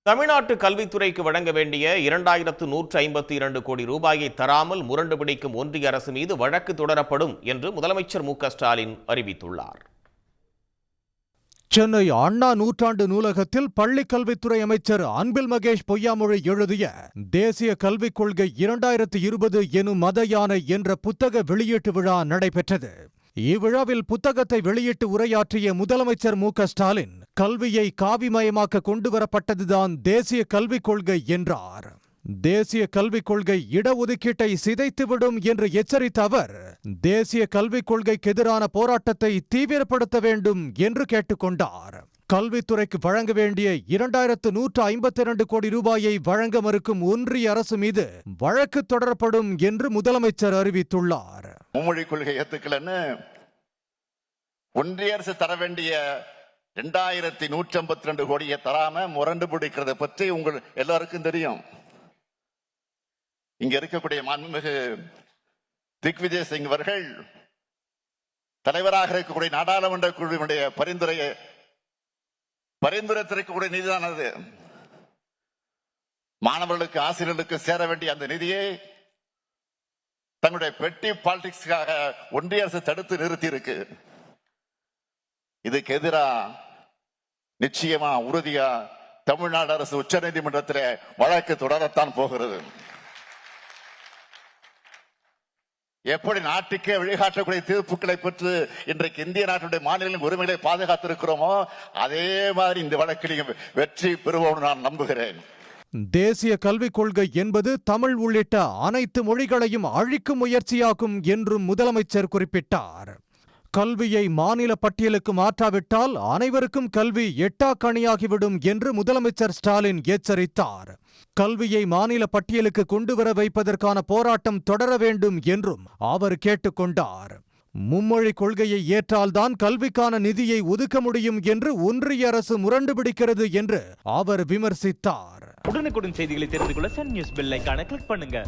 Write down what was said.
தமிழ்நாட்டு கல்வித்துறைக்கு வழங்க வேண்டிய 2152 கோடி ரூபாயை தராமல் முரண்டு பிடிக்கும் ஒன்றிய அரசு மீது வழக்கு தொடரப்படும் என்று முதலமைச்சர் மு.க.ஸ்டாலின் அறிவித்துள்ளார். சென்னை அண்ணா நூற்றாண்டு நூலகத்தில் பள்ளிக் கல்வித்துறை அமைச்சர் அன்பில் மகேஷ் பொய்யாமொழி எழுதிய தேசிய கல்விக் கொள்கை 2020 எனும் மத யானை என்ற புத்தக வெளியீட்டு விழா நடைபெற்றது. இவ்விழாவில் புத்தகத்தை வெளியிட்டு உரையாற்றிய முதலமைச்சர் மு.க.ஸ்டாலின் கல்வியை காவிமயமாக்க கொண்டுவரப்பட்டதுதான் தேசிய கல்விக் கொள்கை என்றார். தேசிய கல்விக் கொள்கை இடஒதுக்கீட்டை சிதைத்துவிடும் என்று எச்சரித்த அவர் தேசிய கல்விக் கொள்கைக்கு எதிரான போராட்டத்தை தீவிரப்படுத்த வேண்டும் என்று கேட்டுக்கொண்டார். கல்வித்துறைக்கு வழங்க வேண்டிய 2152 கோடி ரூபாயை வழங்க மறுக்கும் ஒன்றிய அரசு மீது வழக்கு தொடரப்படும் என்று முதலமைச்சர் அறிவித்துள்ளார். மும்மொழி கொள்கை ஏத்துக்கலன்னு ஒன்றிய அரசு தர வேண்டிய 2152 கோடியை தராம முரண்டு பிடிக்கிறத பற்றி உங்கள் எல்லாருக்கும் தெரியும். இங்க இருக்கக்கூடிய மாண்புமிகு திக்விஜய் சிங் அவர்கள் தலைவராக இருக்கக்கூடிய நாடாளுமன்ற குழுவினுடைய பரிந்துரைத்திருக்கக்கூடிய நிதியானது மாணவர்களுக்கு ஆசிரியர்களுக்கு சேர வேண்டிய அந்த நிதியை தங்களுடைய பெட்டி பாலிடிக்ஸ்க்காக ஒன்றிய அரசு தடுத்து நிறுத்தி இருக்கு. இதுக்கு எதிராக நிச்சயமா உறுதியா தமிழ்நாடு அரசு உச்ச நீதிமன்றத்தில் வழக்கு தொடரத்தான் போகிறது. எப்படி நாட்டுக்கே வழிகாட்டக்கூடிய தீர்ப்புகளை பெற்று இன்றைக்கு இந்திய நாட்டுடைய மாநிலங்களின் உரிமைகளை பாதுகாத்திருக்கிறோமோ அதே மாதிரி இந்த வழக்கில் வெற்றி பெறுவோம் நான் நம்புகிறேன். தேசிய கல்விக் கொள்கை என்பது தமிழ் உள்ளிட்ட அனைத்து மொழிகளையும் அழிக்கும் முயற்சியாகும் என்றும் முதலமைச்சர் குறிப்பிட்டார். கல்வியை மாநில பட்டியலுக்கு மாற்றாவிட்டால் அனைவருக்கும் கல்வி எட்டாக்கணியாகிவிடும் என்று முதலமைச்சர் ஸ்டாலின் எச்சரித்தார். கல்வியை மாநில பட்டியலுக்கு கொண்டுவர வைப்பதற்கான போராட்டம் தொடர வேண்டும் என்றும் அவர் கேட்டுக்கொண்டார். மும்மொழி கொள்கையை ஏற்றால்தான் கல்விக்கான நிதியை ஒதுக்க முடியும் என்று ஒன்றிய அரசு முரண்டு பிடிக்கிறது என்று அவர் விமர்சித்தார். உடனுக்குடன் செய்திகளை தெரிந்து கொள்ள சன் நியூஸ் பெல் ஐகானை கிளிக் பண்ணுங்க.